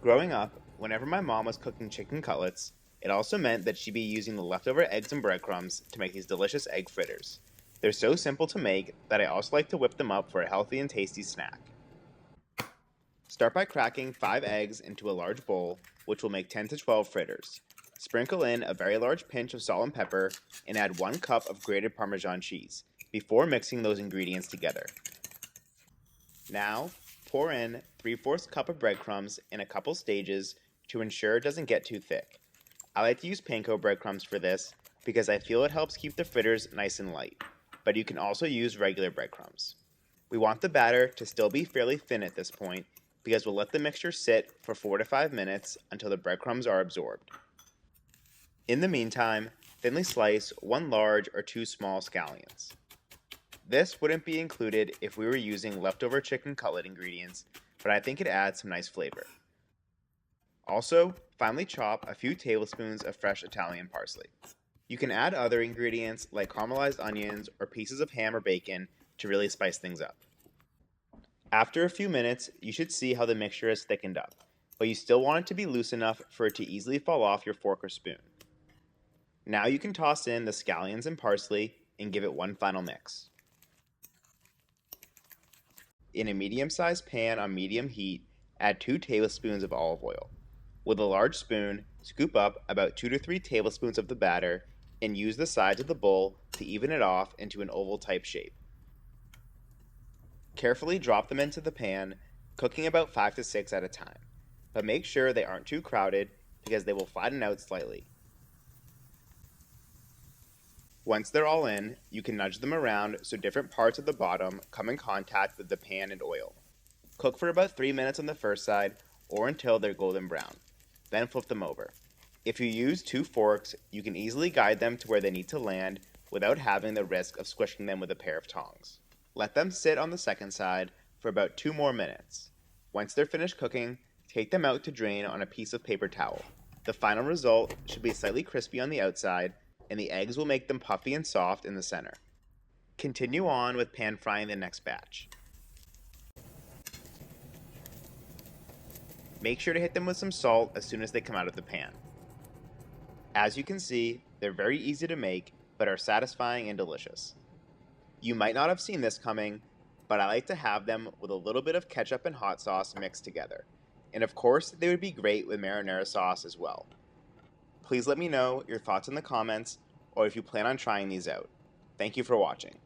Growing up, whenever my mom was cooking chicken cutlets, it also meant that she'd be using the leftover eggs and breadcrumbs to make these delicious egg fritters. They're so simple to make that I also like to whip them up for a healthy and tasty snack. Start by cracking 5 eggs into a large bowl, which will make 10 to 12 fritters. Sprinkle in a very large pinch of salt and pepper and add 1 cup of grated Parmesan cheese before mixing those ingredients together. Now, pour in 3/4 cup of breadcrumbs in a couple stages to ensure it doesn't get too thick. I like to use Panko breadcrumbs for this because I feel it helps keep the fritters nice and light, but you can also use regular breadcrumbs. We want the batter to still be fairly thin at this point because we'll let the mixture sit for 4 to 5 minutes until the breadcrumbs are absorbed. In the meantime, thinly slice 1 large or 2 small scallions. This wouldn't be included if we were using leftover chicken cutlet ingredients, but I think it adds some nice flavor. Also, finely chop a few tablespoons of fresh Italian parsley. You can add other ingredients like caramelized onions or pieces of ham or bacon to really spice things up. After a few minutes, you should see how the mixture has thickened up, but you still want it to be loose enough for it to easily fall off your fork or spoon. Now you can toss in the scallions and parsley and give it one final mix. In a medium-sized pan on medium heat, add 2 tablespoons of olive oil. With a large spoon, scoop up about 2 to 3 tablespoons of the batter and use the sides of the bowl to even it off into an oval-type shape. Carefully drop them into the pan, cooking about 5 to 6 at a time, but make sure they aren't too crowded because they will flatten out slightly. Once they're all in, you can nudge them around so different parts of the bottom come in contact with the pan and oil. Cook for about 3 minutes on the first side or until they're golden brown. Then flip them over. If you use 2 forks, you can easily guide them to where they need to land without having the risk of squishing them with a pair of tongs. Let them sit on the second side for about 2 more minutes. Once they're finished cooking, take them out to drain on a piece of paper towel. The final result should be slightly crispy on the outside, and the eggs will make them puffy and soft in the center. Continue on with pan frying the next batch. Make sure to hit them with some salt as soon as they come out of the pan. As you can see, they're very easy to make, but are satisfying and delicious. You might not have seen this coming, but I like to have them with a little bit of ketchup and hot sauce mixed together. And of course, they would be great with marinara sauce as well. Please let me know your thoughts in the comments or if you plan on trying these out. Thank you for watching.